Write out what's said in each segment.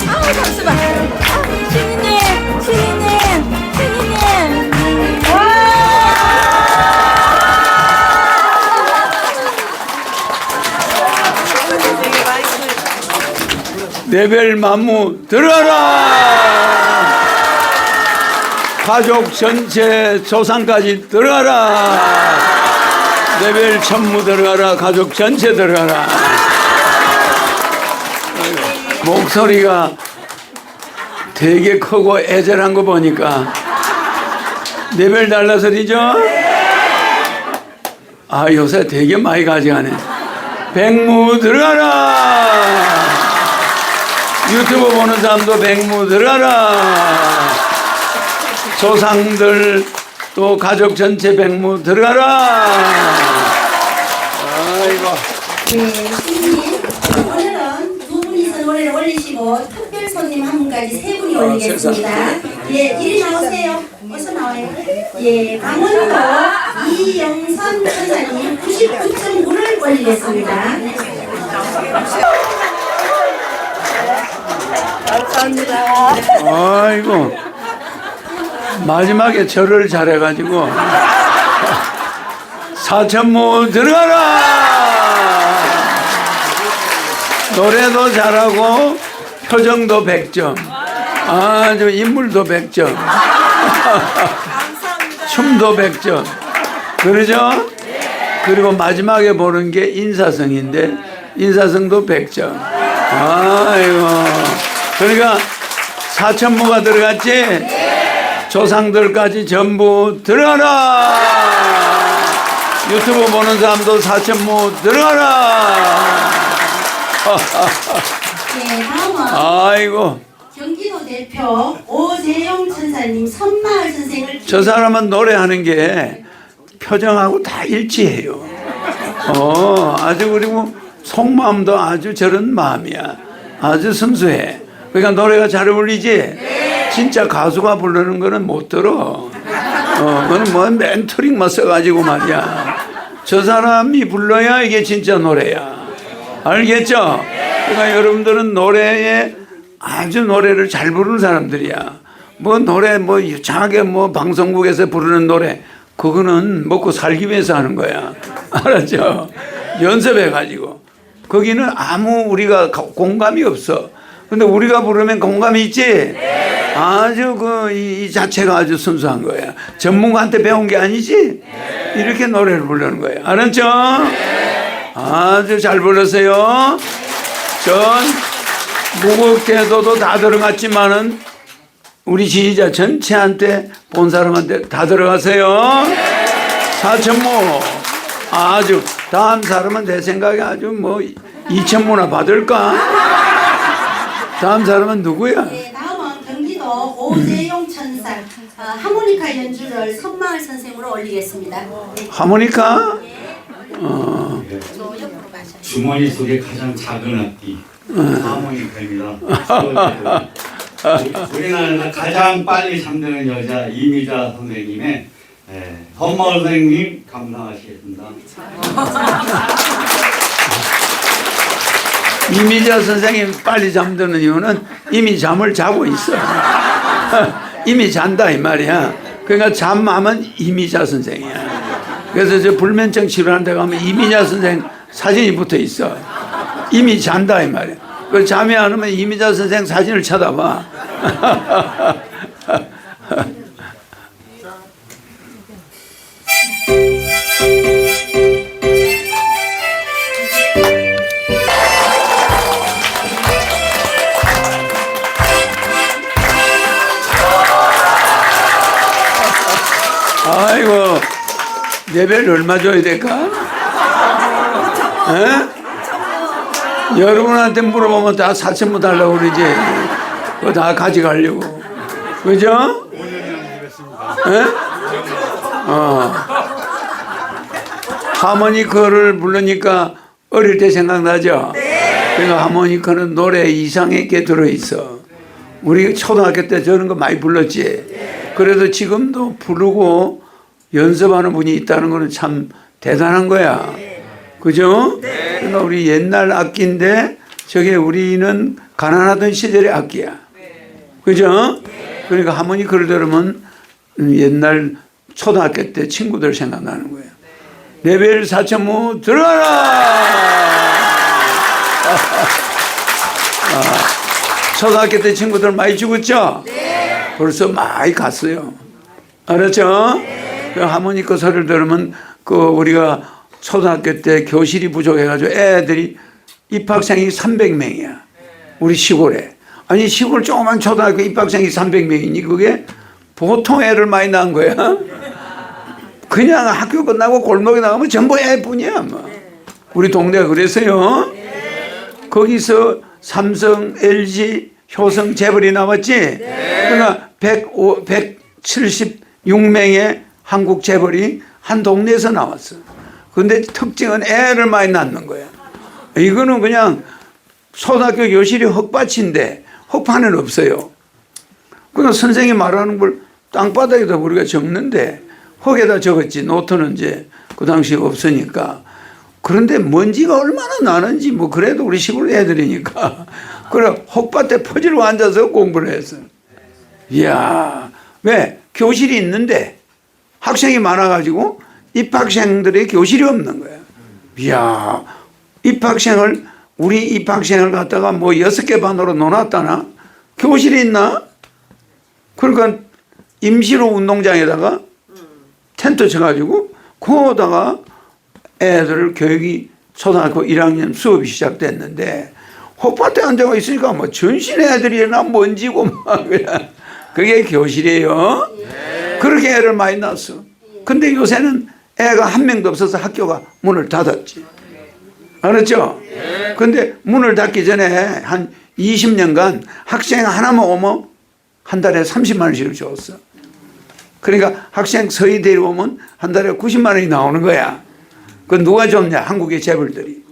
아우 잠시만. 신이님. 레벨 만무 들어가라. 가족 전체 조상까지 들어가라. 레벨 천무 들어가라. 가족 전체 들어가라. 목소리가 되게 크고 애절한 거 보니까 레벨 달라 소리죠? 아, 요새 되게 많이 가져가네. 백무 들어가라. 유튜브 보는 사람도 백무 들어가라. 조상들 또 가족 전체 백무 들어가라. 아이고. 네, 신님 오늘은 두 분이서 노래를 올리시고 특별 손님 한 분까지 세 분이 올리겠습니다. 예, 이리 나오세요. 어서 나와요. 예, 강원도 이영선 선사님 99.9를 올리겠습니다. 감사합니다. 아이고. 마지막에 절을 잘해가지고 사천무 들어가라. 노래도 잘하고 표정도 100점. 아주 인물도 100점. 춤도 100점. 그러죠? 그리고 마지막에 보는 게 인사성인데 인사성도 100점. 아이고. 그러니까 사천무가 들어갔지? 조상들까지 전부 들어가라. 유튜브 보는 사람도 사천무 들어가라. 네, 다음은 아이고. 경기도 대표 오재용 천사님 선마을 선생을 저 사람은 노래하는 게 표정하고 다 일치해요. 아주 그리고 속마음도 아주 저런 마음이야. 아주 순수해. 그러니까 노래가 잘 어울리지? 진짜 가수가 부르는 거는 못 들어. 그건 뭐 멘토링만 써가지고 말이야. 저 사람이 불러야 이게 진짜 노래야. 알겠죠? 그러니까 여러분들은 노래에 아주 노래를 잘 부르는 사람들이야. 뭐 노래 뭐 유창하게 뭐 방송국에서 부르는 노래 그거는 먹고 살기 위해서 하는 거야. 알았죠? 연습해가지고. 거기는 아무 우리가 공감이 없어. 근데 우리가 부르면 공감이 있지? 아주 이 자체가 아주 순수한 거야. 전문가한테 배운 게 아니지? 이렇게 노래를 부르는 거야. 알았죠? 아주 잘 불렀어요. 전 무국태도도 다 들어갔지만은 우리 지지자 전체한테 본 사람한테 다 들어가세요. 사천무 아주 다음 사람은 내 생각에 아주 뭐 2천무나 받을까? 다음 사람은 누구야? 네, 다음은 경기도 오재용 천사 하모니카 연주를 선마을 선생으로 올리겠습니다. 네. 하모니카? 저 옆으로 가셔. 주머니 속에 가장 작은 악기 하모니카입니다. 우리나라에서 가장 빨리 잠드는 여자 이미자 선생님의 선마을 선생님 감상하시겠습니다. 이미자 선생님 빨리 잠드는 이유는 이미 잠을 자고 있어. 이미 잔다 이 말이야. 그러니까 잠하면 이미자 선생이야. 그래서 저 불면증 치료하는 데 가면 이미자 선생 사진이 붙어 있어. 이미 잔다 이 말이야. 그 잠이 안 오면 이미자 선생 사진을 쳐다봐. 아이고, 레벨 얼마 줘야 될까? 여러분한테 물어보면 다 4천무 달라고 그러지. 그거 다 가져가려고. 그죠? 하모니커를 부르니까 어릴 때 생각나죠? 그러니까 하모니커는 노래 이상하게 들어있어. 우리 초등학교 때 저런 거 많이 불렀지. 그래도 지금도 부르고 연습하는 분이 있다는 거는 참 대단한 거야. 그죠? 그러니까 우리 옛날 악기인데 저게 우리는 가난하던 시절의 악기야. 그죠? 그러니까 하모니 그걸 들으면 옛날 초등학교 때 친구들 생각나는 거예요. 레벨 4.5 들어가라! 초등학교 때 친구들 많이 죽었죠? 벌써 많이 갔어요. 알았죠? 그 하모니카 소리를 들으면 그 우리가 초등학교 때 교실이 부족해가지고 애들이 입학생이 300명이야. 우리 시골에. 아니 시골 조그만 초등학교 입학생이 300명이니 그게 보통 애를 많이 낳은 거야. 그냥 학교 끝나고 골목에 나가면 전부 애뿐이야. 뭐. 우리 동네가 그랬어요. 거기서 삼성, LG, 효성, 재벌이 나왔지. 그러니까 176명의 한국 재벌이 한 동네에서 나왔어. 근데 특징은 애를 많이 낳는 거야. 이거는 그냥 초등학교 교실이 흙밭인데 흙판은 없어요. 그러니까 선생님이 말하는 걸 땅바닥에다 우리가 적는데 흙에다 적었지. 노트는 이제 그 당시 없으니까. 그런데 먼지가 얼마나 나는지 뭐 그래도 우리 시골 애들이니까 그래 흙밭에 퍼지고 앉아서 공부를 했어요. 이야, 왜? 교실이 있는데 학생이 많아가지고 입학생들의 교실이 없는 거야. 이야, 우리 입학생을 갖다가 뭐 6개 반으로 놓았다나? 교실이 있나? 그러니까 임시로 운동장에다가 텐트 쳐가지고 거기다가 애들 교육이 초등학교 1학년 수업이 시작됐는데 흙밭에 앉아 있으니까 뭐 전신 애들이나 먼지고 막 그냥 그게 교실이에요. 그렇게 애를 많이 낳았어. 근데 요새는 애가 한 명도 없어서 학교가 문을 닫았지. 알았죠? 근데 문을 닫기 전에 한 20년간 학생 하나만 오면 한 달에 30만 원씩을 줬어. 그러니까 학생 서희 데려오면 한 달에 90만 원이 나오는 거야. 그 누가 줬냐? 한국의 재벌들이.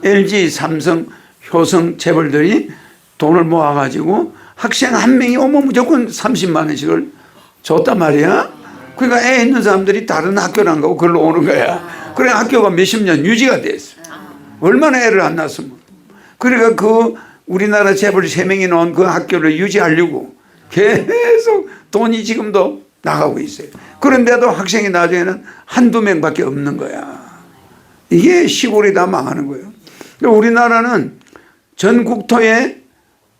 LG, 삼성, 효성 재벌들이 돈을 모아가지고 학생 한 명이 오면 무조건 30만 원씩을 줬단 말이야. 그러니까 애 있는 사람들이 다른 학교를 안 가고 그걸로 오는 거야. 그래 학교가 몇십 년 유지가 됐어. 얼마나 애를 안 낳았으면. 그러니까 그 우리나라 재벌 3명이 놓은 그 학교를 유지하려고 계속 돈이 지금도 나가고 있어요. 그런데도 학생이 나중에는 한두 명밖에 없는 거야. 이게 시골이 다 망하는 거예요. 우리나라는 전 국토의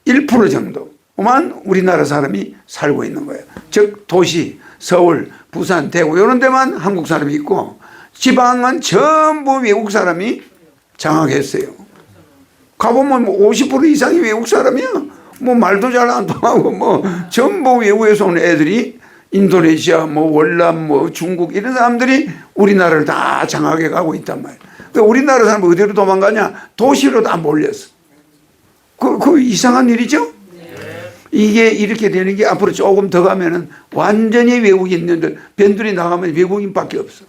1% 정도만 우리나라 사람이 살고 있는 거예요. 즉 도시, 서울, 부산, 대구 이런 데만 한국 사람이 있고 지방은 전부 외국 사람이 장악했어요. 가보면 50% 이상이 외국 사람이야. 뭐 말도 잘 안 통하고 뭐 전부 외국에서 온 애들이 인도네시아, 뭐 월남, 뭐 중국 이런 사람들이 우리나라를 다 장악해 가고 있단 말이야. 그러니까 우리나라 사람 어디로 도망가냐? 도시로 다 몰렸어. 그 이상한 일이죠? 이게 이렇게 되는 게 앞으로 조금 더 가면은 완전히 외국인들, 변두리 나가면 외국인밖에 없어.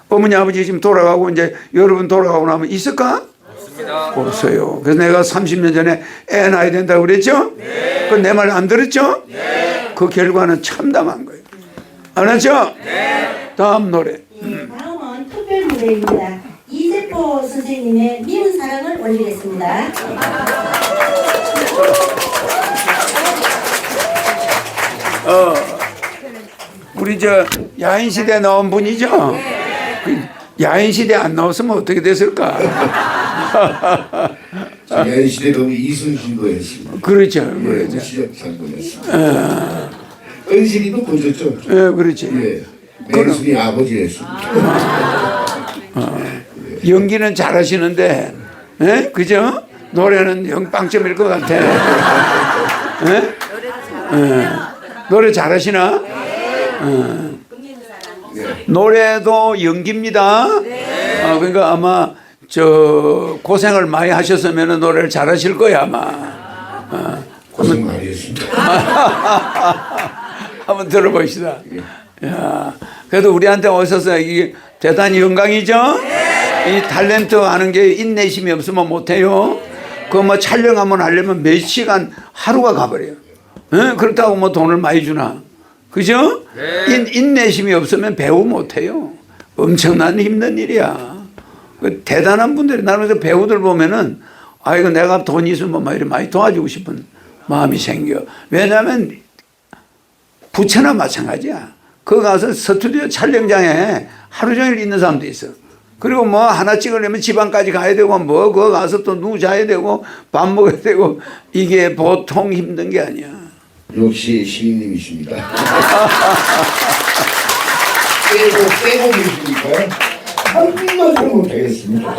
어머니, 아버지 지금 돌아가고 이제 여러분 돌아가고 나면 있을까? 없습니다. 없어요. 그래서 내가 30년 전에 애 낳아야 된다고 그랬죠? 네. 그 내 말 안 들었죠? 네. 그 결과는 참담한 거예요. 알았죠? 네. 다음 노래. 예, 다음은 특별 무대입니다. 이세포 선생님의 미운 사랑을 올리겠습니다. 우리 저 야인시대 나온 분이죠? 네. 야인시대 안 나왔으면 어떻게 됐을까? 야인시대 너무 이순신 거였습니다. 그렇죠. 그렇죠. 시작 장군이었습니다. 은신이도 보셨죠? 예, 그렇지. 예. 맨순이 아버지였습니다. 연기는 잘하시는데, 예? 그죠? 노래는 영빵점일 것 같아. 예? 예. 노래 잘하시나? 노래도 연기입니다. 그러니까 아마 저 고생을 많이 하셨으면 노래를 잘하실 거야 아마. 고생 많이 했습니다. 한번 들어보시다. 야, 그래도 우리한테 오셔서 이게 대단히 영광이죠. 이 탤런트 하는 게 인내심이 없으면 못해요. 그 뭐 촬영 한번 하려면 몇 시간 하루가 가버려요. 그렇다고 뭐 돈을 많이 주나? 그죠? 인내심이 없으면 배우 못해요. 엄청난 힘든 일이야. 대단한 분들이 나는 배우들 보면은 아이고 내가 돈 있으면 막 이렇게 많이 도와주고 싶은 마음이 생겨. 왜냐하면 부처나 마찬가지야. 거기 가서 스튜디오 촬영장에 하루 종일 있는 사람도 있어. 그리고 뭐 하나 찍으려면 지방까지 가야 되고 뭐 거기 가서 또 누구 자야 되고 밥 먹어야 되고 이게 보통 힘든 게 아니야. 역시 시인님이십니다. 빼고 계시니까요. 한마디도 못하겠습니다.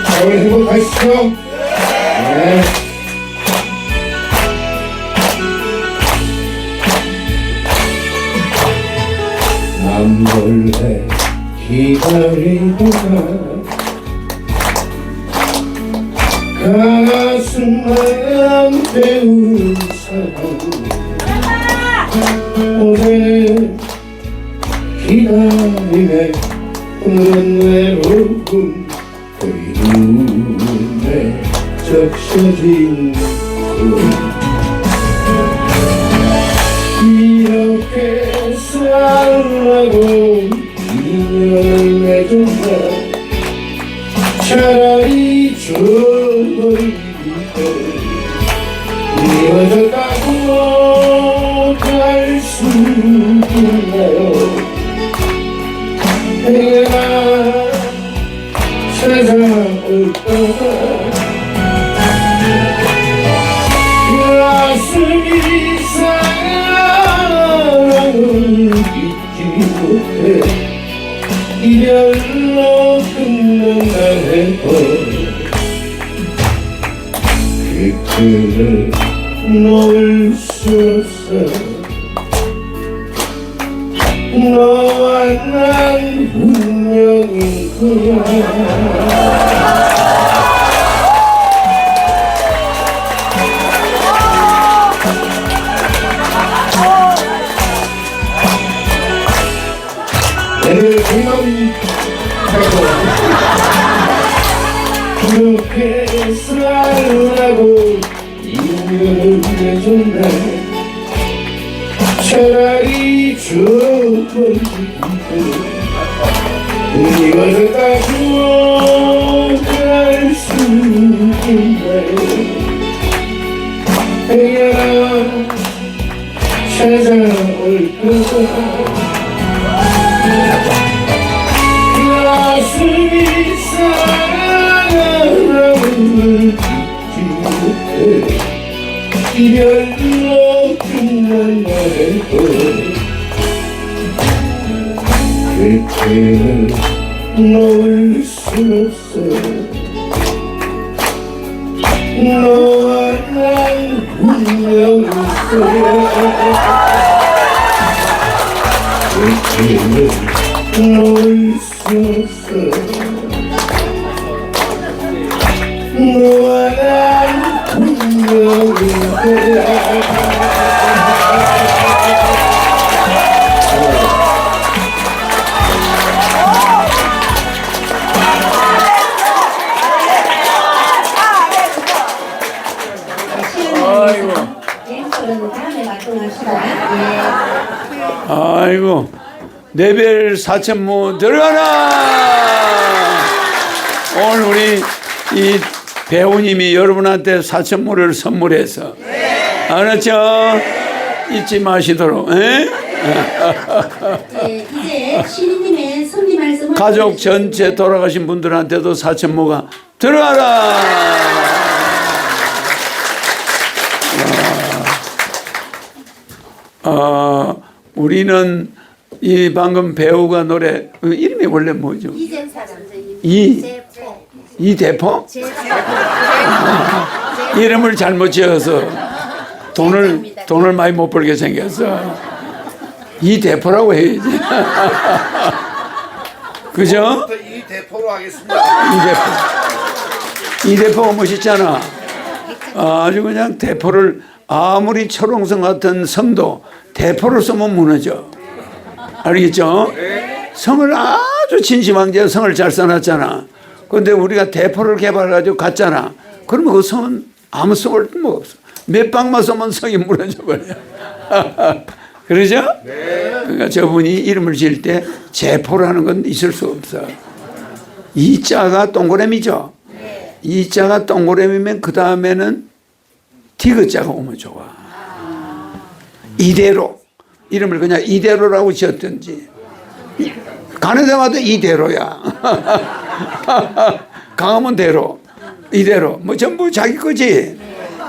자, 우리 행복하시죠? 네. 난 몰래 기다리다가 가슴만 태운 사람 오래 기다림에 오는 외로움 그리움에 적셔진 이렇게 살라고 인연을 맺었나 차라리 저버리고 이어졌다고 갈 수 있나요 내가 찾아올까봐 가슴이 사랑을 잊지 못해 이별로 끝난다 해도 그때를 놓을 수 없어 너와 난 운명인 거야 내를 그렇게 살라고 인연을 맺었나 차라리 저버리고 이어졌다고 갈 수 있나요 해야 찾아올 거야 가슴이 사랑을 잊지 못해 이별로 끝난다 해도 그때는 놓을 수 없어 너와 난 운명일 거야 그때는 놓을 수 없어 너와 난 운명일 거야 아이고 레벨 4천무 들어가라. 오늘 우리 이 배우님이 여러분한테 4천무를 선물해서 알았죠? 잊지 마시도록. 네, 이제 시인님의 성리 말씀을 가족 전체 돌아가신 분들한테도 4천무가 들어가라. 우리는 이 방금 배우가 노래 이름이 원래 뭐죠? 이대포? 이름을 잘못 지어서 돈을 많이 못 벌게 생겼어. 이대포라고 해야지. 그죠? 이대포로 하겠습니다. 이대포가 멋있잖아. 아주 그냥 대포를 아무리 철옹성 같은 성도 대포를 쓰면 무너져. 알겠죠? 성을 아주 진심왕제 성을 잘 써놨잖아. 그런데 우리가 대포를 개발해가지고 갔잖아. 그러면 그 성은 아무 쓸모가 없어. 몇 방만 쏘면 성이 무너져 버려. 그러죠? 그러니까 저분이 이름을 지을 때 제포라는 건 있을 수 없어. 이자가 동그라미죠? 이자가 동그라미면 그 다음에는 디귿자가 오면 좋아. 이대로. 이름을 그냥 이대로라고 지었든지. 가는 데마다 이대로야. 강하면 대로. 이대로. 뭐 전부 자기 거지.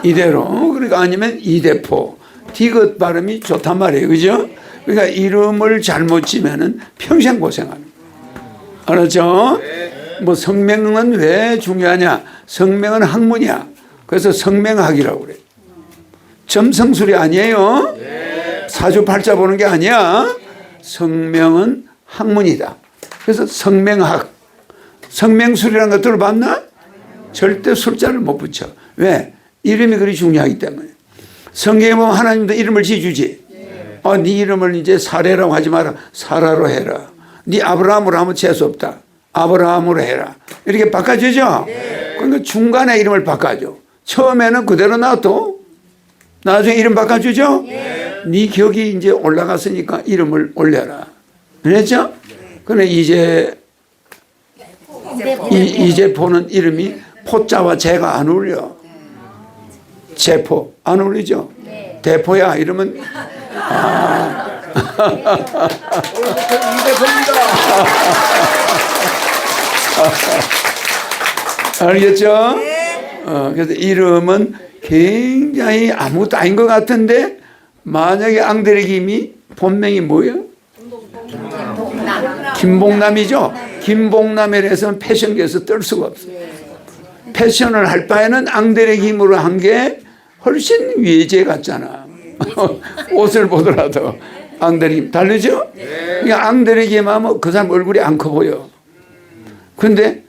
이대로. 그러니까 아니면 이대포. 디귿 발음이 좋단 말이에요. 그죠? 그러니까 이름을 잘못 지면은 평생 고생하는 거예요. 알았죠? 뭐 성명은 왜 중요하냐? 성명은 학문이야. 그래서 성명학이라고 그래. 점성술이 아니에요. 사주팔자 보는 게 아니야. 성명은 학문이다. 그래서 성명학. 성명술이라는 거 들어봤나? 절대 술자를 못 붙여. 왜? 이름이 그리 중요하기 때문에. 성경에 보면 하나님도 이름을 지어주지. 네 이름을 이제 사례라고 하지 마라. 사라로 해라. 네 아브라함으로 하면 재수없다. 아브라함으로 해라. 이렇게 바꿔주죠. 그러니까 중간에 이름을 바꿔줘. 처음에는 그대로 놔둬. 나중에 이름 바꿔주죠. 네 격이 이제 올라갔으니까 이름을 올려라. 그랬죠? 근데 이제포는 이름이 포자와 제가 안 어울려. 제포 안 어울리죠? 대포야 이러면 알겠죠? 그래서 이름은 굉장히 아무것도 아닌 것 같은데 만약에 앙드레김이 본명이 뭐예요? 김봉남이죠? 김봉남이라서는 패션계에서 뜰 수가 없어요. 패션을 할 바에는 앙드레김으로 한 게 훨씬 위제 같잖아. 옷을 보더라도 앙드레김 다르죠? 그러니까 앙드레김 하면 그 사람 얼굴이 안 커 보여. 근데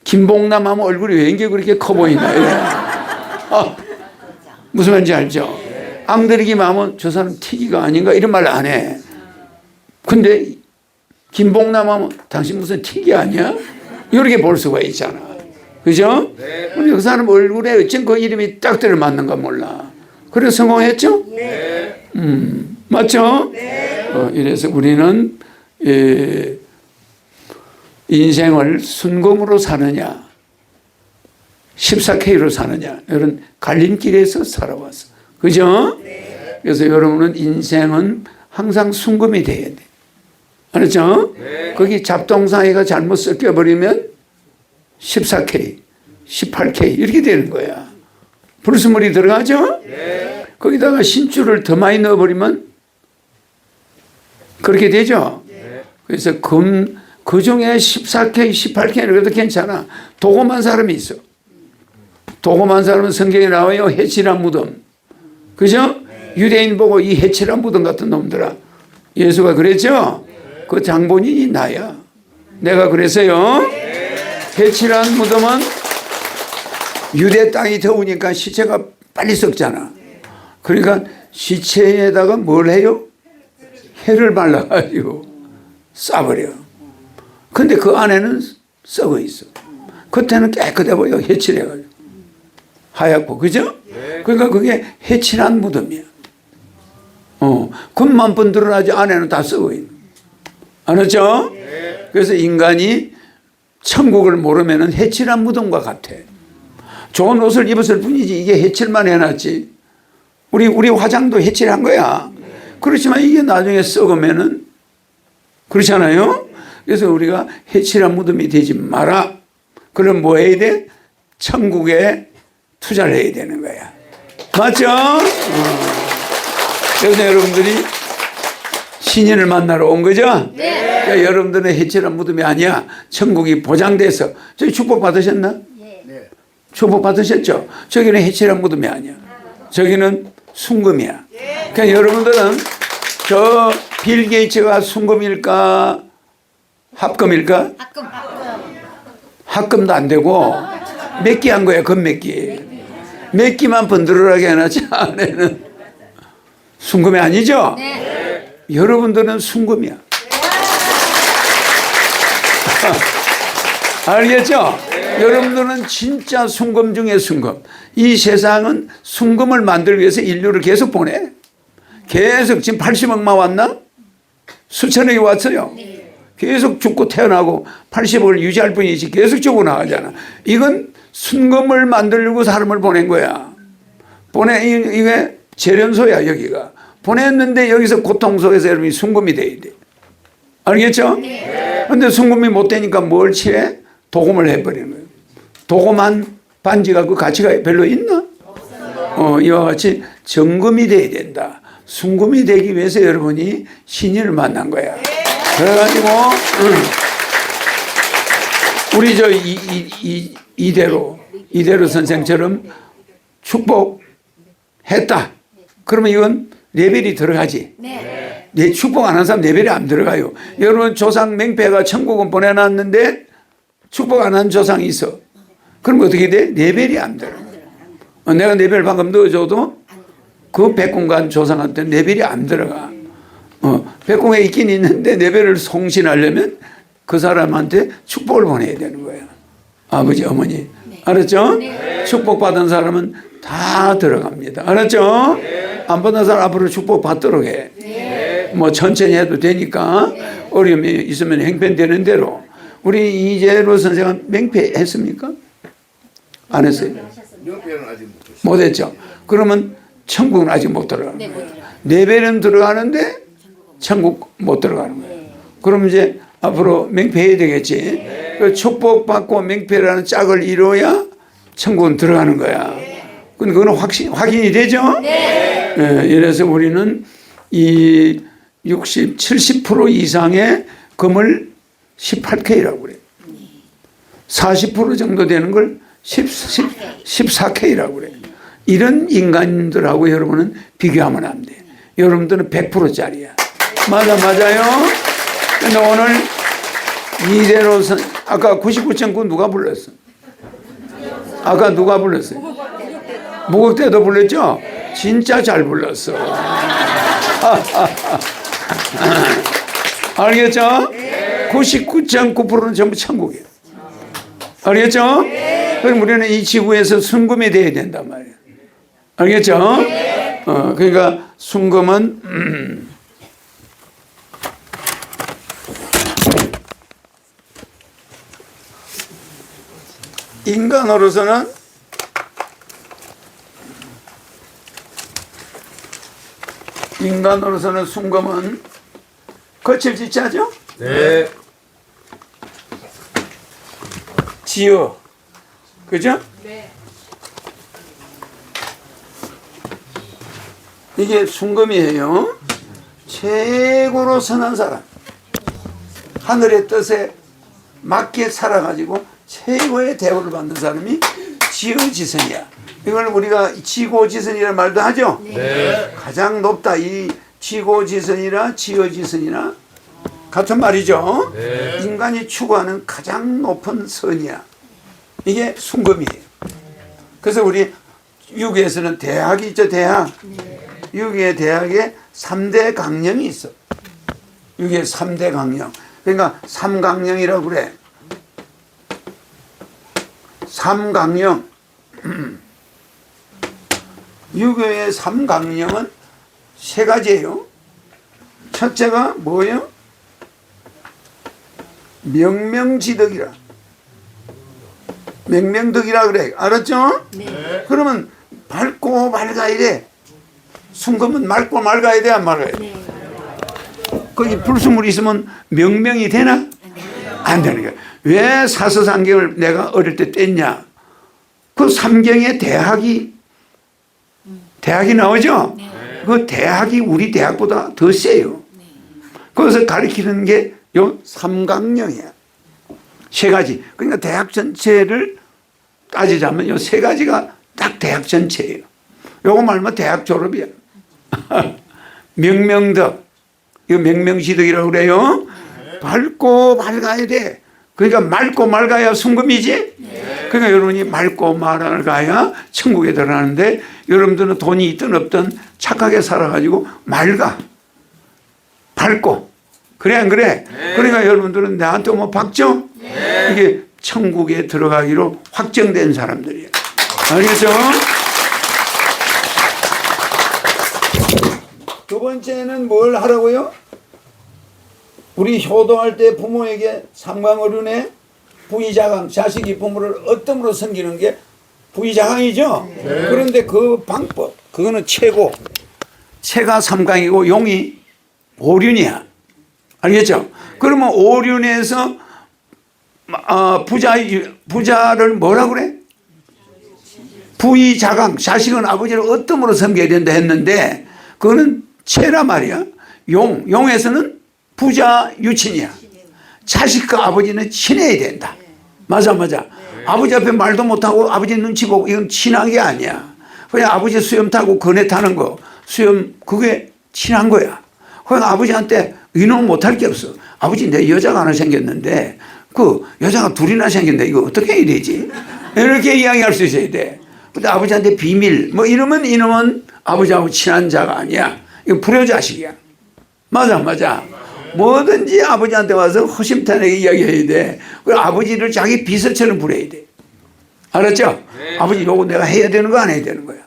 김봉남 하면 얼굴이 왠게 그렇게 커 보이나. 무슨 말인지 알죠? 앙드레김 하면 저 사람 튀기가 아닌가 이런 말 안 해. 근데 김봉남 하면 당신 무슨 튀기 아니야? 이렇게 볼 수가 있잖아. 그죠? 근데 그 사람 얼굴에 어쩜 그 이름이 딱 들어맞는가 몰라. 그래서 성공했죠? 맞죠? 이래서 우리는 인생을 순금으로 사느냐 14K로 사느냐 이런 갈림길에서 살아왔어. 그죠? 그래서 여러분은 인생은 항상 순금이 돼야 돼. 알았죠? 거기 잡동사니가 잘못 섞여버리면 14K, 18K 이렇게 되는 거야. 불순물이 들어가죠? 거기다가 신줄을 더 많이 넣어버리면 그렇게 되죠? 그래서 그 중에 14K, 18K는 그래도 괜찮아. 도검한 사람이 있어. 도검한 사람은 성경에 나와요. 해칠한 무덤. 그죠? 유대인 보고 이 해칠한 무덤 같은 놈들아. 예수가 그랬죠? 그 장본인이 나야. 내가 그랬어요. 해칠한 무덤은 유대 땅이 더우니까 시체가 빨리 썩잖아. 그러니까 시체에다가 뭘 해요? 해를 발라가지고 싸버려. 근데 그 안에는 썩어 있어. 겉에는 깨끗해 보여. 해칠해가지고. 하얗고. 그죠? 그러니까 그게 해칠한 무덤이야. 겉만 번들어나지 안에는 다 썩어 있는. 알았죠? 그래서 인간이 천국을 모르면은 해칠한 무덤과 같아. 좋은 옷을 입었을 뿐이지 이게 해칠만 해놨지. 우리 화장도 해칠한 거야. 그렇지만 이게 나중에 썩으면은 그렇잖아요. 그래서 우리가 해칠한 무덤이 되지 마라. 그럼 뭐 해야 돼? 천국에 투자를 해야 되는 거야. 맞죠? 그래서 여러분들이 신인을 만나러 온 거죠? 네. 그러니까 여러분들은 해칠한 무덤이 아니야. 천국이 보장돼서. 저기 축복 받으셨나? 네. 축복 받으셨죠? 저기는 해칠한 무덤이 아니야. 저기는 순금이야. 그러니까 여러분들은 저 빌 게이츠가 순금일까? 합금일까? 합금도 안 되고 몇 기 한 거야. 몇 기. 몇 기만 번들어라게 해놨지 안에는 순금이 아니죠? 네. 여러분들은 순금이야. 알겠죠? 여러분들은 진짜 순금 중에 순금. 이 세상은 순금을 만들기 위해서 인류를 계속 보내. 계속 지금 80억만 왔나? 수천억이 왔어요. 계속 죽고 태어나고 80억을 유지할 뿐이지 계속 죽어나가잖아. 이건 순금을 만들고 사람을 보낸 거야. 이게 재련소야 여기가. 보냈는데 여기서 고통 속에서 여러분이 순금이 돼야 돼. 알겠죠? 근데 순금이 못 되니까 뭘 취해? 도금을 해버리는 거예요. 도금한 반지가 그 가치가 별로 있나? 이와 같이 정금이 돼야 된다. 순금이 되기 위해서 여러분이 신인을 만난 거야. 그래가지고 우리 저 이대로 선생처럼 축복했다. 그러면 이건 레벨이 들어가지. 내 축복 안 한 사람 레벨이 안 들어가요. 여러분 조상 맹패가 천국은 보내놨는데 축복 안 한 조상이 있어. 그럼 어떻게 돼? 레벨이 안 들어. 내가 레벨 방금 넣어줘도 그 백공간 조상한테 레벨이 안 들어가. 백공에 있긴 있는데 레벨을 송신하려면 그 사람한테 축복을 보내야 되는 거야. 아버지, 어머니. 알았죠? 축복받은 사람은 다 들어갑니다. 알았죠? 안 받은 사람 앞으로 축복 받도록 해. 뭐 천천히 해도 되니까 어려움이 있으면 행편되는 대로. 우리 이재로 선생은 맹패했습니까? 안 했어요? 명패는 아직 못했어요. 못했죠. 그러면 천국은 아직 못 들어가는 거예요. 레벨은 들어가는데 천국 못 들어가는 거예요. 그럼 이제 앞으로 맹패해야 되겠지. 그 축복받고 맹패라는 짝을 이뤄야 천국은 들어가는 거야. 근데 그건 확인이 되죠? 네. 이래서 우리는 이 60, 70% 이상의 금을 18K라고 그래요. 40% 정도 되는 걸 14K라고 그래요. 이런 인간들하고 여러분은 비교하면 안 돼. 여러분들은 100%짜리야. 맞아요. 근데 오늘 이대로 아까 99.9 누가 불렀어? 아까 누가 불렀어요? 무곡대도 불렀죠? 진짜 잘 불렀어. 알겠죠? 99.9%는 전부 천국이에요. 알겠죠? 그럼 우리는 이 지구에서 순금이 돼야 된단 말이에요. 알겠죠? 그러니까 순금은 인간으로서는 순금은 거칠 지자죠? 네. 지어. 그죠? 네. 이게 순금이에요. 최고로 선한 사람. 하늘의 뜻에 맞게 살아가지고 최고의 대우를 받는 사람이 지어지선이야. 이걸 우리가 지고지선이라는 말도 하죠? 네. 가장 높다. 이 지고지선이나 지어지선이나 같은 말이죠? 네. 인간이 추구하는 가장 높은 선이야. 이게 순금이에요. 그래서 우리 유교에서는 대학이 있죠, 대학. 유교의 대학에 3대 강령이 있어. 유교의 3대 강령. 그러니까 삼강령이라고 그래. 삼강령. 유교의 삼강령은 세 가지예요. 첫째가 뭐예요? 명명지덕이라. 명명덕이라 그래. 알았죠? 네. 그러면 밝고 맑아야 돼. 순금은 맑고 맑아야 돼, 안 맑아야 돼? 네. 거기 불순물이 있으면 명명이 되나? 안 되는 거야. 왜 사서삼경을 내가 어릴 때 뗐냐? 그 삼경에 대학이 나오죠? 그 대학이 우리 대학보다 더 세요. 거기서 가르치는 게 요 삼강령이야. 세 가지. 그러니까 대학 전체를 따지자면 요 세 가지가 딱 대학 전체예요. 요거 말면 대학 졸업이야. 명명덕. 이거 명명지덕이라고 그래요. 밝고 맑아야 돼. 그러니까 맑고 맑아야 순금이지. 그러니까 여러분이 맑고 맑아야 천국에 들어가는데 여러분들은 돈이 있든 없든 착하게 살아가지고 맑아. 밝고. 그래 안 그래? 그러니까 여러분들은 나한테 뭐 박죠? 이게 천국에 들어가기로 확정된 사람들이에요. 알겠죠? 두 번째는 뭘 하라고요? 우리 효도할 때 부모에게 삼강어른의 부의자강, 자식이 부모를 어떤으로 섬기는 게 부의자강이죠. 그런데 그 방법, 그거는 최고. 채가 삼강이고 용이 오륜이야. 알겠죠? 그러면 오륜에서 부자를 뭐라 그래? 부의자강, 자식은 아버지를 어떤으로 섬겨야 된다 했는데 그거는 채라 말이야. 용에서는 부자 유친이야. 자식과 아버지는 친해야 된다. 맞아. 아버지 앞에 말도 못하고 아버지 눈치 보고 이건 친한 게 아니야. 그냥 아버지 수염 타고 거네 타는 거, 수염 그게 친한 거야. 그냥 아버지한테 의논 못할 게 없어. 아버지 내 여자가 하나 생겼는데 그 여자가 둘이나 생겼는데 이거 어떻게 해야 되지? 이렇게 이야기할 수 있어야 돼. 근데 아버지한테 비밀 뭐 이러면 이놈은 아버지하고 친한 자가 아니야. 이거 불효자식이야. 맞아. 뭐든지 아버지한테 와서 허심탄회하게 이야기해야 돼. 그리고 아버지를 자기 비서처럼 부려야 돼. 알았죠? 네. 아버지 요거 내가 해야 되는 거 안 해야 되는 거야.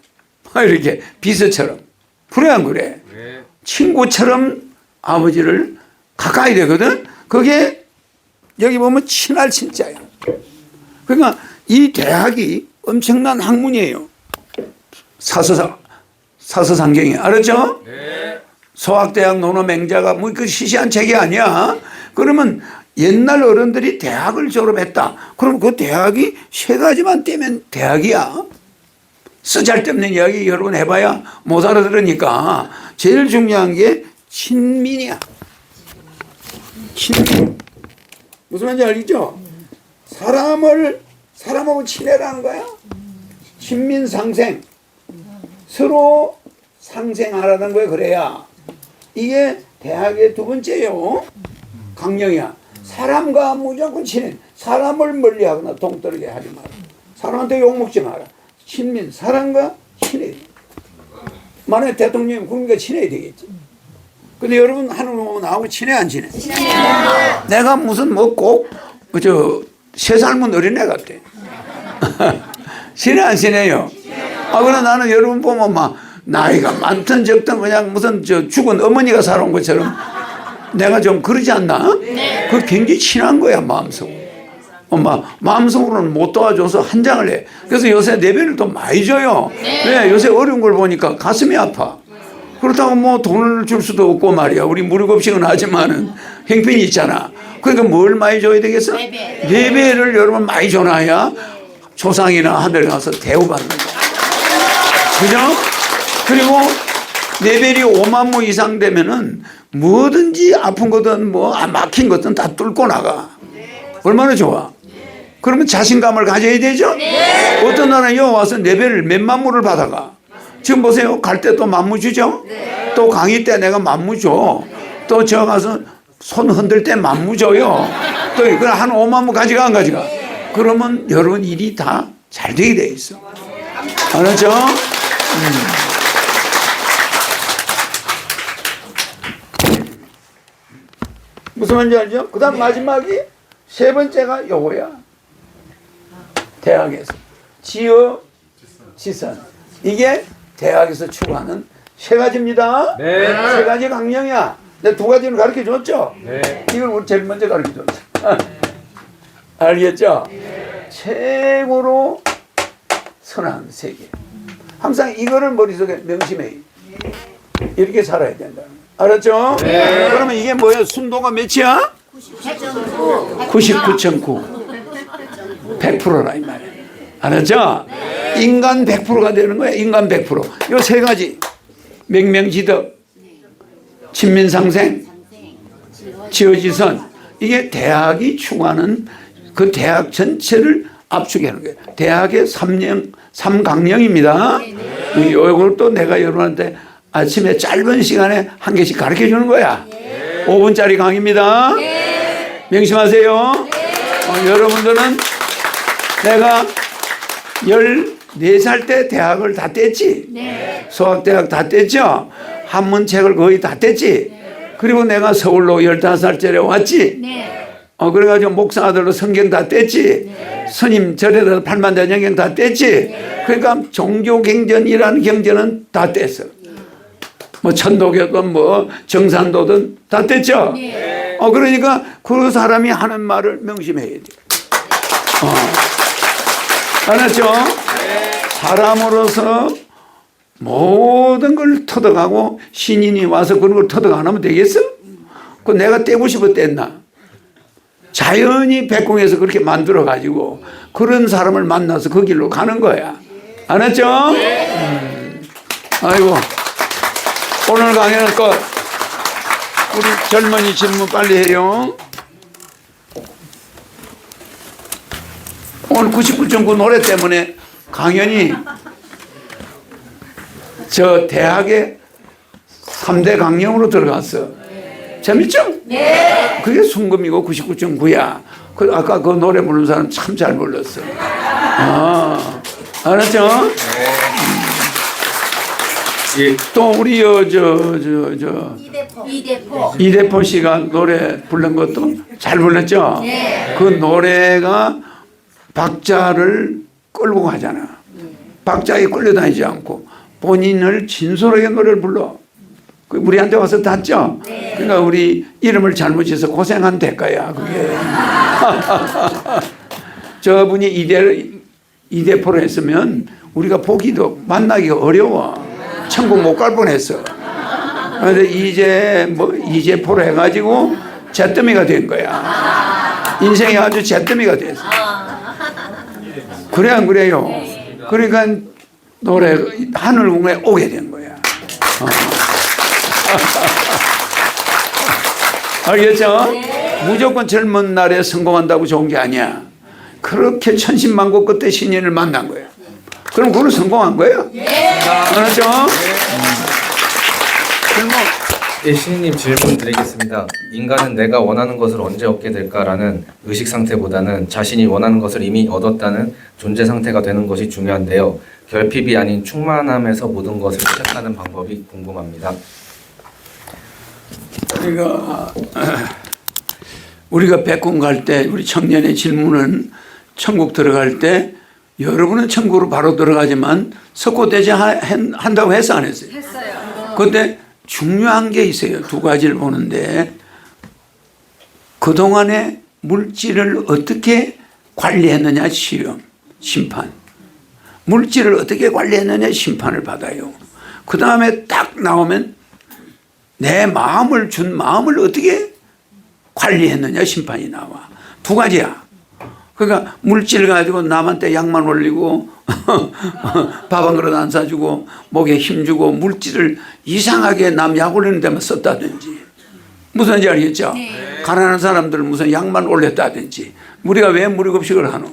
이렇게 비서처럼. 그래 안 그래? 네. 친구처럼 아버지를 가까이 되거든. 그게 여기 보면 친할 친자야. 그러니까 이 대학이 엄청난 학문이에요. 사서상경이. 알았죠? 네. 소학대학 논어맹자가 뭐 그 시시한 책이 아니야. 그러면 옛날 어른들이 대학을 졸업했다. 그럼 그 대학이 세 가지만 떼면 대학이야. 쓰잘데없는 이야기 여러분 해봐야 못 알아들으니까 제일 중요한 게 친민이야. 친민. 무슨 말인지 알겠죠? 사람하고 친해라는 거야. 친민상생. 서로 상생하라는 거야. 그래야. 이게 대학의 두 번째요. 강령이야. 사람과 무조건 친해. 사람을 멀리하거나 동떨어지게 하지 마라. 사람한테 욕먹지 마라. 친민, 사람과 친해야 돼. 만약에 대통령이 국민과 친해야 되겠지. 근데 여러분 하늘 보면 나하고 친해 안 친해? 친해요. 내가 무슨 뭐 꼭 그저 3살문 어린애 같아. 친해 안 친해요? 그러나 나는 여러분 보면 막 나이가 많든 적든 그냥 무슨 저 죽은 어머니가 살아온 것처럼 내가 좀 그러지 않나? 네. 그거 굉장히 친한 거야 마음속으로. 마음속으로는 못 도와줘서 한 장을 해. 그래서 요새 내배를 또 많이 줘요. 네. 요새 어려운 걸 보니까 가슴이 아파. 그렇다고 뭐 돈을 줄 수도 없고 말이야. 우리 무료급식은 하지만은 형편이 있잖아. 그러니까 뭘 많이 줘야 되겠어? 내배를 여러분 많이 줘놔야 조상이나 하늘 가서 대우받는 거야. 그죠? 그리고 레벨이 5만 무 이상 되면은 뭐든지 아픈 거든 뭐 막힌 거든 다 뚫고 나가. 얼마나 좋아. 그러면 자신감을 가져야 되죠? 네. 어떤 나라는 여기 와서 레벨을 몇만 무를 받아가. 지금 보세요. 갈 때 또 만무 주죠? 네. 또 강의 때 내가 만무 줘. 또 저 가서 손 흔들 때 만무 줘요. 또 한 5만 무 가져가 안 가져가? 그러면 여러분 일이 다 잘 되게 돼 있어. 알았죠? 무슨 말인지 알죠? 그 다음 마지막이 세 번째가 요거야. 대학에서 지어 지선. 이게 대학에서 추구하는 세 가지입니다. 네. 세 가지 강령이야. 내가 두 가지는 가르쳐 줬죠? 네. 이걸 우리 제일 먼저 가르쳐 줬어. 알겠죠? 네. 최고로 선한 세계. 항상 이거를 머릿속에 명심해. 이렇게 살아야 된다. 알았죠? 네. 그러면 이게 뭐예요? 순도가 몇이야? 99.9. 100%라 이 말이야. 알았죠? 네. 인간 100%가 되는 거야. 인간 100%. 요 세 가지. 명명지덕, 친민상생, 지어지선. 이게 대학이 추구하는 그 대학 전체를 압축하는 거예요. 대학의 3강령입니다. 이걸 또 내가 여러분한테 아침에 짧은 시간에 한 개씩 가르쳐 주는 거야. 5분짜리 강의입니다. 명심하세요. 여러분들은 내가 14살 때 대학을 다 뗐지. 수학대학 다 뗐죠. 한문책을 거의 다 뗐지. 그리고 내가 서울로 15살짜리 왔지. 그래가지고 목사 아들로 성경 다 뗐지. 스님 절에서 8만대장경 다 뗐지. 그러니까 종교경전이라는 경전은 다 뗐어. 뭐 천도교든 뭐 정산도든 다 됐죠? 그러니까 그 사람이 하는 말을 명심해야 돼. 알았죠? 사람으로서 모든 걸 터득하고 신인이 와서 그런 걸 터득 안 하면 되겠어? 그 내가 떼고 싶어 뗐나? 자연히 백궁에서 그렇게 만들어 가지고 그런 사람을 만나서 그 길로 가는 거야. 알았죠? 아이고, 오늘 강의는 끝. 우리 젊은이 질문 빨리 해요. 오늘 99.9 노래 때문에 강연이 저 대학에 3대 강령으로 들어갔어. 재밌죠? 네. 그게 순금이고 99.9야. 아까 그 노래 부르는 사람 참 잘 불렀어. 알았죠? 또 우리 이대포 씨가 노래 부른 것도 잘 불렀죠? 네. 그 노래가 박자를 끌고 가잖아. 박자에 끌려다니지 않고 본인을 진솔하게 노래를 불러. 우리한테 와서 닿죠? 네. 그러니까 우리 이름을 잘못해서 고생한 대가야, 그게. 저분이 이대포로 했으면 우리가 보기도 만나기가 어려워. 천국 못 갈 뻔했어. 그런데 이제포로 해가지고 잿더미가 된 거야. 인생이 아주 잿더미가 됐어. 그래 안 그래요? 그러니까 노래 하늘궁에 오게 된 거야. 알겠죠? 무조건 젊은 날에 성공한다고 좋은 게 아니야. 그렇게 천신만고 끝에 신인을 만난 거야. 그럼 그걸로 성공한 거예요. 알았죠? 예, 신인님 질문 드리겠습니다. 인간은 내가 원하는 것을 언제 얻게 될까라는 의식 상태보다는 자신이 원하는 것을 이미 얻었다는 존재 상태가 되는 것이 중요한데요. 결핍이 아닌 충만함에서 모든 것을 시작하는 방법이 궁금합니다. 우리가 백궁 갈 때 우리 청년의 질문은 천국 들어갈 때 여러분은 천국으로 바로 들어가지만 석고대죄 한다고 했어 안 했어요? 했어요. 그런데 중요한 게 있어요. 두 가지를 보는데 그동안에 물질을 어떻게 관리했느냐 시험, 심판. 물질을 어떻게 관리했느냐 심판을 받아요. 그 다음에 딱 나오면 내 마음을 준 마음을 어떻게 관리했느냐 심판이 나와. 두 가지야. 그러니까 물질 가지고 남한테 약만 올리고 밥 한 그릇 안 사주고 목에 힘주고 물질을 이상하게 남 약 올리는 데만 썼다든지 무슨지 알겠죠? 네. 가난한 사람들은 무슨 약만 올렸다든지 우리가 왜 무료급식을 하노?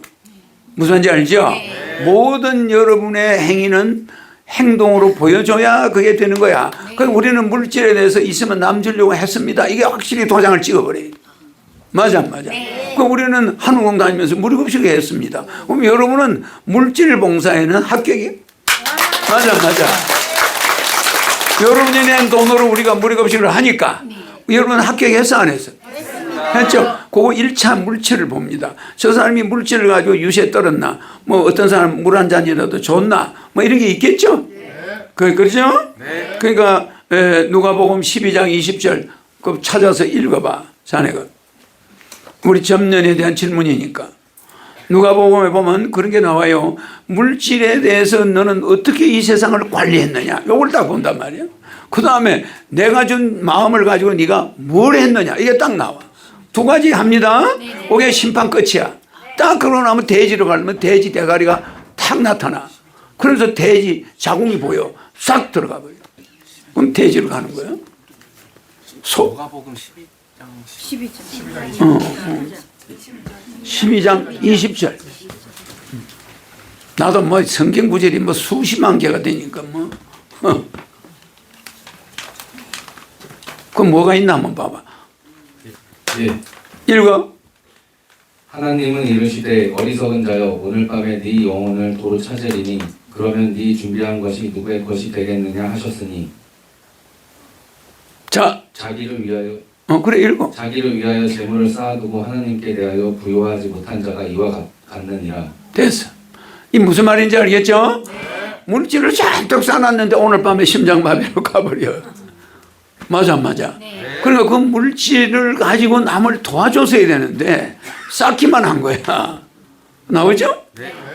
무슨지 알죠? 네. 모든 여러분의 행위는 행동으로 보여줘야 그게 되는 거야. 네. 그럼 우리는 물질에 대해서 있으면 남 주려고 했습니다. 이게 확실히 도장을 찍어버려요. 맞아. 네. 그럼 우리는 한우공 다니면서 무료급식을 했습니다. 그럼 여러분은 물질 봉사에는 합격이에요? 맞아. 여러분이 낸 돈으로 우리가 무료급식을 하니까 여러분은 합격했어 안 했어? 했죠? 그거 1차 물질을 봅니다. 저 사람이 물질을 가지고 유세 떨었나? 뭐 어떤 사람 물 한 잔이라도 줬나? 뭐 이런 게 있겠죠? 그렇죠? 그러니까 누가복음 12장 20절 그거 찾아서 읽어봐. 자네가. 우리 점년에 대한 질문이니까. 누가복음에 보면 그런 게 나와요. 물질에 대해서 너는 어떻게 이 세상을 관리했느냐. 요걸 딱 본단 말이에요. 그 다음에 내가 준 마음을 가지고 네가 뭘 했느냐. 이게 딱 나와. 두 가지 합니다. 그게 심판 끝이야. 딱 그러고 나면 돼지로 가면 돼지 대가리가 탁 나타나. 그래서 돼지 자궁이 보여. 싹 들어가 버려. 그럼 돼지로 가는 거예요. 누가복음 12장 20절. 나도 뭐 성경 구절이 뭐 수십만 개가 되니까 뭐. 그럼 뭐가 있나 한번 봐봐. 예. 읽어. 하나님은 이르시되 어리석은 자여 오늘 밤에 네 영혼을 도로 찾으리니 그러면 네 준비한 것이 누구의 것이 되겠느냐 하셨으니 자, 자기를 위하여 그래 읽어. 자기를 위하여 재물을 쌓아두고 하나님께 대하여 부요하지 못한 자가 이와 같느니라. 됐어. 이 무슨 말인지 알겠죠? 물질을 잔뜩 쌓아놨는데 오늘 밤에 심장마비로 가버려. 맞아, 안 맞아? 그러니까 그 물질을 가지고 남을 도와줬어야 되는데 쌓기만 한 거야. 나오죠?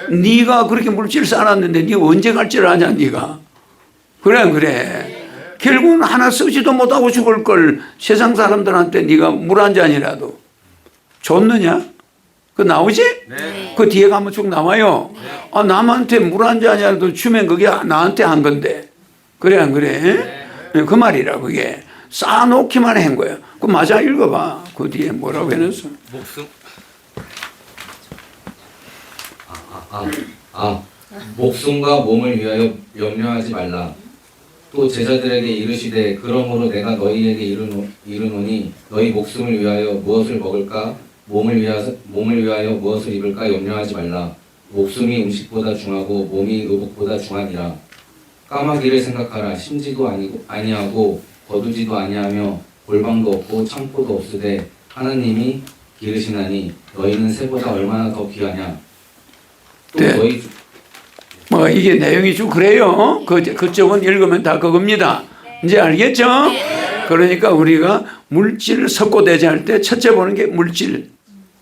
네가 그렇게 물질을 쌓았는데 네가 언제 갈 줄 아냐, 네가. 그래, 안 그래. 결국은 하나 쓰지도 못하고 죽을 걸 세상 사람들한테 네가 물 한 잔이라도 줬느냐? 그 나오지? 그 뒤에 가면 쭉 나와요. 아, 남한테 물 한 잔이라도 주면 그게 나한테 한 건데. 그래, 안 그래? 그 말이라, 그게. 쌓아놓기만 한 거야. 그 맞아, 읽어봐. 그 뒤에 뭐라고 해놨어? 목숨. 목숨과 몸을 위하여 염려하지 말라. 또 제자들에게 이르시되 그러므로 내가 너희에게 이르노니 너희 목숨을 위하여 무엇을 먹을까 몸을 위하여 무엇을 입을까 염려하지 말라. 목숨이 음식보다 중하고 몸이 의복보다 중하니라. 까마귀를 생각하라. 심지도 아니하고 거두지도 아니하며 골방도 없고 창고도 없으되 하나님이 기르시나니 너희는 새보다 얼마나 더 귀하냐. 또 네. 너희 뭐 이게 내용이 좀 그래요. 그쪽은 읽으면 다 그겁니다. 이제 알겠죠? 그러니까 우리가 물질 석고대죄할 때 첫째 보는 게 물질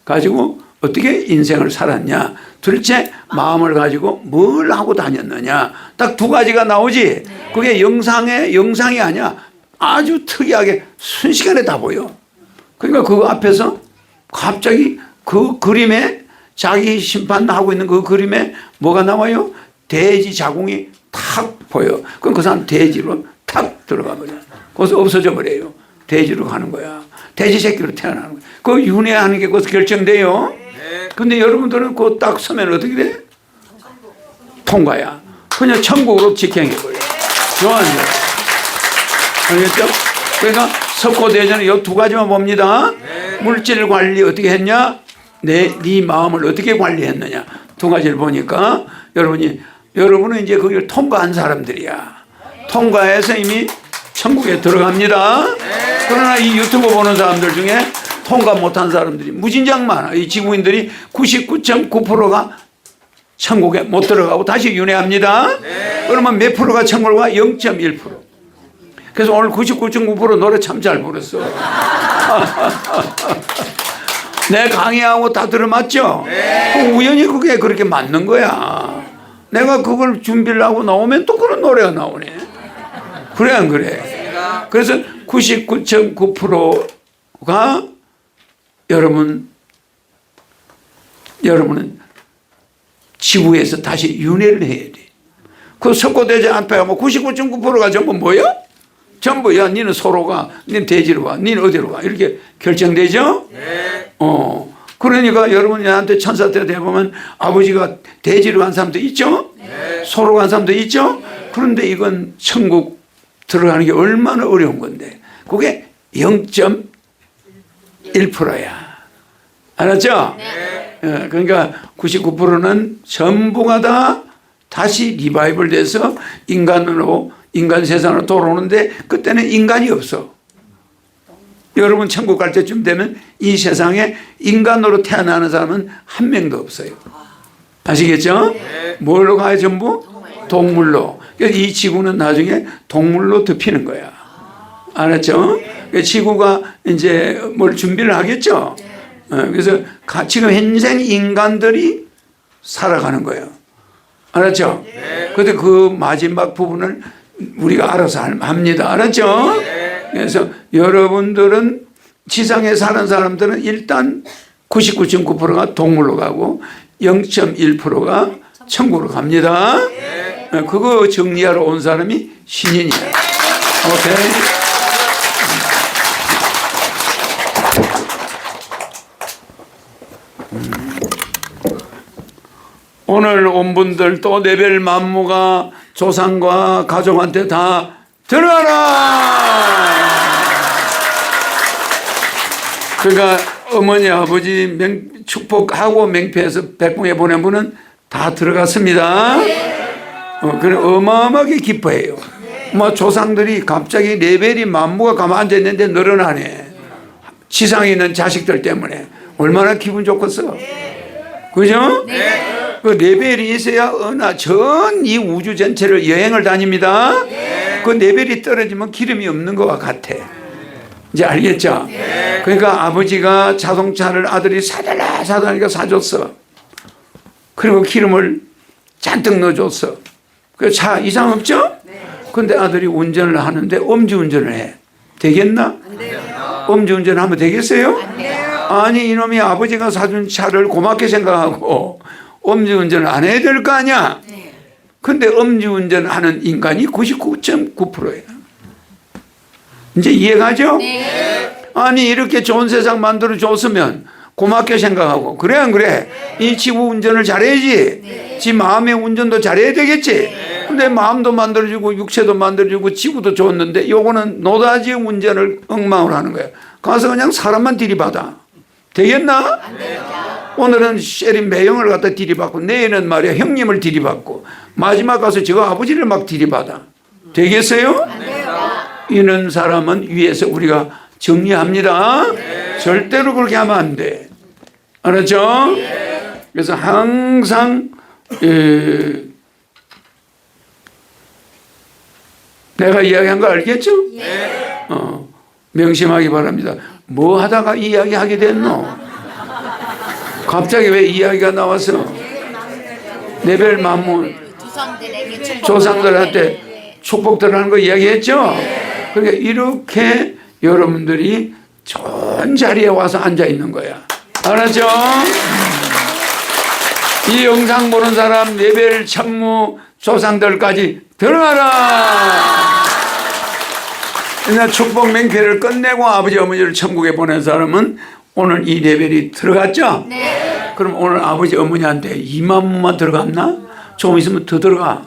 가지고 어떻게 인생을 살았냐. 둘째 마음을 가지고 뭘 하고 다녔느냐. 딱 두 가지가 나오지. 그게 영상이 아니야. 아주 특이하게 순식간에 다 보여. 그러니까 그 앞에서 갑자기 그 그림에 자기 심판하고 있는 그 그림에 뭐가 나와요? 돼지 자궁이 탁 보여. 그럼 그 사람 돼지로 탁 들어가 버려. 거기서 없어져 버려요. 돼지로 가는 거야. 돼지 새끼로 태어나는 거야. 그 윤회하는 게 거기서 결정돼요. 근데 여러분들은 그 딱 서면 어떻게 돼? 통과야. 그냥 천국으로 직행해버려. 좋아하는 거야. 알겠죠? 그러니까 석고대전에 이 두 가지만 봅니다. 물질 관리 어떻게 했냐? 네 마음을 어떻게 관리했느냐. 두 가지를 보니까 여러분은 이제 거기를 통과한 사람들이야. 통과해서 이미 천국에 들어갑니다. 그러나 이 유튜브 보는 사람들 중에 통과 못한 사람들이 무진장 많아. 이 지구인들이 99.9%가 천국에 못 들어가고 다시 윤회합니다. 그러면 몇 프로가 천국을 가? 0.1%. 그래서 오늘 99.9% 노래 참 잘 부르었어. 내 강의하고 다 들어맞죠? 우연히 그게 그렇게 맞는 거야. 내가 그걸 준비를 하고 나오면 또 그런 노래가 나오네. 그래, 안 그래? 그래서 99.9%가 여러분은 지구에서 다시 윤회를 해야 돼. 그 석고대죄 앞에 가면 99.9%가 전부 뭐야? 전부 야 니는 소로가, 니는 돼지로 가, 니는 어디로 가 이렇게 결정되죠? 그러니까 여러분이 나한테 천사 때 되보면 아버지가 돼지로 간 사람도 있죠? 소로 간 사람도 있죠? 그런데 이건 천국 들어가는 게 얼마나 어려운 건데 그게 0.1%야. 알았죠? 그러니까 99%는 전부가 다 다시 리바이벌 돼서 인간 세상으로 돌아오는데 그때는 인간이 없어. 여러분 천국 갈 때쯤 되면 이 세상에 인간으로 태어나는 사람은 한 명도 없어요. 아시겠죠? 뭘로 가요 전부? 동물로. 이 지구는 나중에 동물로 덮이는 거야. 알았죠? 지구가 이제 뭘 준비를 하겠죠? 그래서 지금 현생 인간들이 살아가는 거예요. 알았죠? 그런데 그 마지막 부분을 우리가 알아서 합니다. 알았죠? 그래서 여러분들은 지상에 사는 사람들은 일단 99.9%가 동물로 가고 0.1%가 천국으로 갑니다. 그거 정리하러 온 사람이 신인이에요. 오케이. 오늘 온 분들 또 내별 만무가 조상과 가족한테 다 들어라. 그러니까 어머니 아버지 축복하고 맹패해서 백봉에 보낸 분은 다 들어갔습니다. 그래 어마어마하게 기뻐해요. 뭐 조상들이 갑자기 레벨이 만무가 가만 앉아 있는데 늘어나네. 지상에 있는 자식들 때문에 얼마나 기분 좋겠어. 그죠? 그 레벨이 있어야 전 이 우주 전체를 여행을 다닙니다. 그 그 레벨이 떨어지면 기름이 없는 것과 같아. 이제 알겠죠? 그러니까 아버지가 자동차를 아들이 사달라 사달라니까 사줬어. 그리고 기름을 잔뜩 넣어줬어. 그 차 이상 없죠? 근데 아들이 운전을 하는데 음주운전을 해. 되겠나? 음주운전하면 되겠어요? 아니 이놈이 아버지가 사준 차를 고맙게 생각하고 음주운전을 안 해야 될 거 아니야? 근데 음주운전하는 인간이 99.9%예요. 이제 이해가죠? 아니 이렇게 좋은 세상 만들어줬으면 고맙게 생각하고 그래 안 그래? 이 지구 운전을 잘해야지. 지 마음의 운전도 잘해야 되겠지. 근데 마음도 만들어주고 육체도 만들어주고 지구도 줬는데 요거는 노다지 운전을 엉망으로 하는 거야. 가서 그냥 사람만 들이받아. 되겠나? 오늘은 쉐리 매형을 갖다 들이받고 내일은 말이야 형님을 들이받고 마지막 가서 저 아버지를 막 들이받아. 되겠어요? 이런 사람은 위에서 우리가 정리합니다. 절대로 그렇게 하면 안 돼. 알았죠? 그래서 항상 내가 이야기한 거 알겠죠? 명심하기 바랍니다. 뭐 하다가 이야기하게 됐노? 갑자기 왜 이야기가 나왔어? 레벨 만문 조상들한테 축복들 하는 거 이야기했죠? 그러니까 이렇게 여러분들이 좋은 자리에 와서 앉아 있는 거야. 알았죠? 이 영상 보는 사람 레벨 천무 조상들까지 들어가라. 축복 맹패를 끝내고 아버지 어머니를 천국에 보낸 사람은 오늘 이 레벨이 들어갔죠? 네. 그럼 오늘 아버지 어머니한테 2만 무만 들어갔나? 조금 있으면 더 들어가.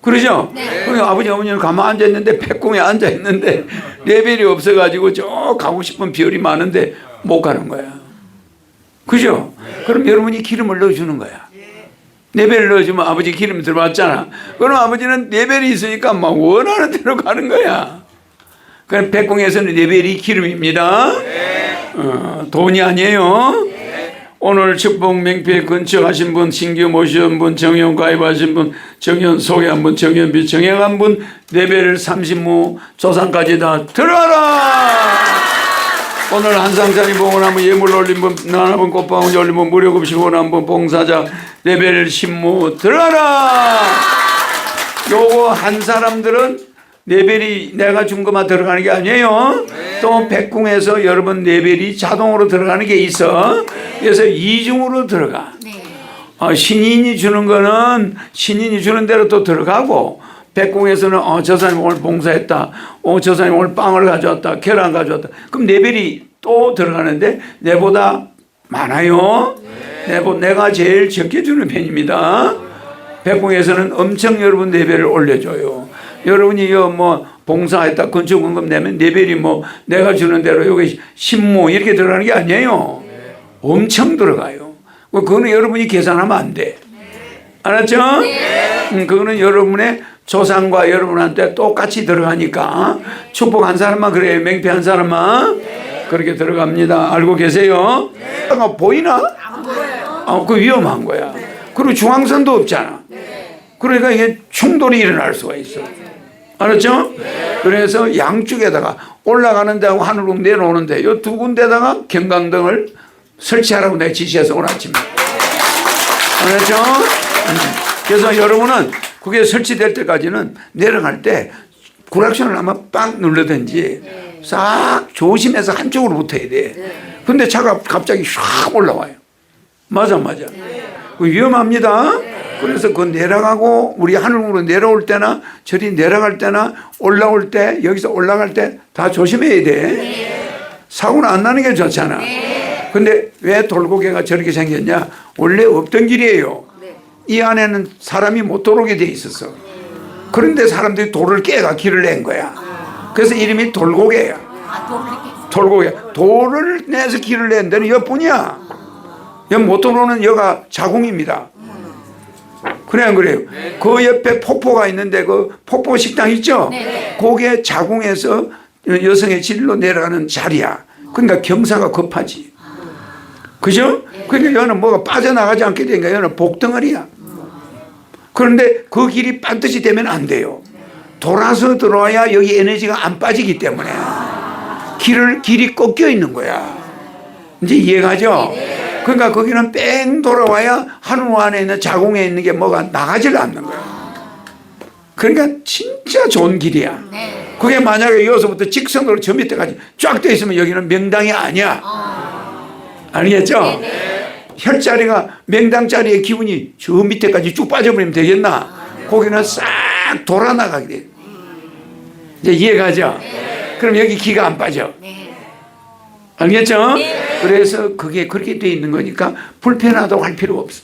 그러죠? 네. 그러니까 아버지 어머니는 가만 앉아있는데 백궁에 앉아있는데 레벨이 없어가지고 저 가고 싶은 별이 많은데 못 가는 거야. 그죠? 그럼 여러분이 기름을 넣어주는 거야. 레벨을 넣어주면 아버지 기름 들어왔잖아. 그럼 아버지는 레벨이 있으니까 막 원하는 대로 가는 거야. 그럼 백궁에서는 레벨이 기름입니다. 돈이 아니에요. 오늘 축복 맹패 근처하신 분, 신규 모시는 분, 정연 가입하신 분, 정연 소개한 분, 정연비 정행한 분, 레벨 30무 조상까지 다 들어가라. 오늘 한상짜리 봉헌하면 예물 올린 분, 나눠본 꽃방울 올린 분, 무료급식 원한 분, 봉사자 레벨 10무 들어가라. 요거 한 사람들은 레벨이 내가 준 것만 들어가는 게 아니에요. 또 백궁에서 여러분 레벨이 자동으로 들어가는 게 있어. 그래서 이중으로 들어가. 신인이 주는 거는 신인이 주는 대로 또 들어가고, 백궁에서는 저 사람이 오늘 봉사했다, 저 사람이 오늘 빵을 가져왔다, 계란 가져왔다, 그럼 레벨이 또 들어가는데 내보다 많아요. 내가 제일 적게 주는 편입니다. 백궁에서는 엄청 여러분 레벨을 올려줘요. 여러분이 뭐 봉사했다, 건축원금 내면 레벨이 뭐 내가 주는 대로 여기 10무 이렇게 들어가는 게 아니에요. 엄청 들어가요. 그거는 여러분이 계산하면 안 돼. 알았죠? 그거는 여러분의 조상과 여러분한테 똑같이 들어가니까 축복한 사람만 그래요. 맹패한 사람만 그렇게 들어갑니다. 알고 계세요? 보이나? 안 보여요. 그 위험한 거야. 그리고 중앙선도 없잖아. 그러니까 이게 충돌이 일어날 수가 있어. 알았죠? 그래서 양쪽에다가 올라가는 데하고 하늘로 내려오는 데 이 두 군데다가 경광등을 설치하라고 내가 지시해서 오늘 아침에. 알았죠? 그래서 여러분은 그게 설치될 때까지는 내려갈 때 구락션을 한번 빵 눌러든지 싹 조심해서 한쪽으로 붙어야 돼. 근데 차가 갑자기 샥 올라와요. 맞아. 위험합니다. 그래서 그 내려가고 우리 하늘으로 내려올 때나 저리 내려갈 때나 올라올 때 여기서 올라갈 때 다 조심해야 돼. 사고는 안 나는 게 좋잖아. 근데 왜 돌고개가 저렇게 생겼냐? 원래 없던 길이에요. 이 안에는 사람이 못 들어오게 돼 있었어. 그런데 사람들이 돌을 깨가 길을 낸 거야. 그래서 이름이 돌고개야. 돌고개. 돌을 내서 길을 낸 데는 여뿐이야. 여기 못 들어오는 여가 자궁입니다. 그래 안 그래요? 그 옆에 폭포가 있는데 그 폭포 식당 있죠? 그게 자궁에서 여성의 질로 내려가는 자리야. 그러니까 경사가 급하지. 그죠? 그러니까 여는 뭐가 빠져나가지 않게 되니까 여는 복덩어리야. 그런데 그 길이 반드시 되면 안 돼요. 돌아서 들어와야 여기 에너지가 안 빠지기 때문에 길이 꺾여 있는 거야. 이제 이해가죠? 그러니까 거기는 뺑 돌아와야 하늘 안에 있는 자궁에 있는 게 뭐가 나가질 않는 거야. 그러니까 진짜 좋은 길이야. 그게 만약에 여기서부터 직선으로 저 밑에까지 쫙 돼 있으면 여기는 명당이 아니야. 알겠죠? 혈자리가 명당자리의 기운이 저 밑에까지 쭉 빠져버리면 되겠나? 거기는 싹 돌아나가게 돼. 이제 이해가죠? 그럼 여기 기가 안 빠져. 알겠죠? 그래서 그게 그렇게 돼 있는 거니까 불편하다고 할 필요 없어.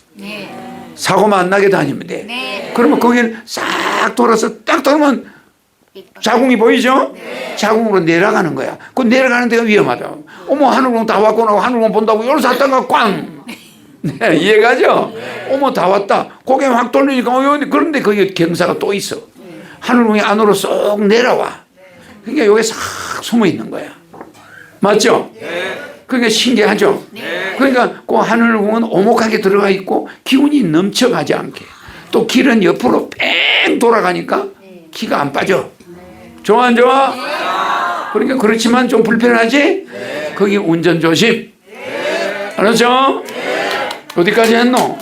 사고만 안 나게 다니면 돼. 그러면 거기는 싹 돌아서 딱 돌면 자궁이 보이죠? 자궁으로 내려가는 거야. 그 내려가는 데가 위험하다. 어머, 하늘공 다 왔구나. 하늘공 본다고 여기서 왔다가 꽝! 네, 이해가죠? 어머, 다 왔다. 고개 확 돌리니까, 그런데 거기 경사가 또 있어. 하늘공이 안으로 쏙 내려와. 그러니까 여기 싹 숨어 있는 거야. 맞죠? 그러니까 신기하죠? 그러니까 그 하늘공은 오목하게 들어가 있고 기운이 넘쳐가지 않게. 또 길은 옆으로 뺑 돌아가니까 기가 안 빠져. 좋아, 안 좋아? 그러니까 그렇지만 좀 불편하지? 거기 운전 조심. 알았죠? 어디까지 했노?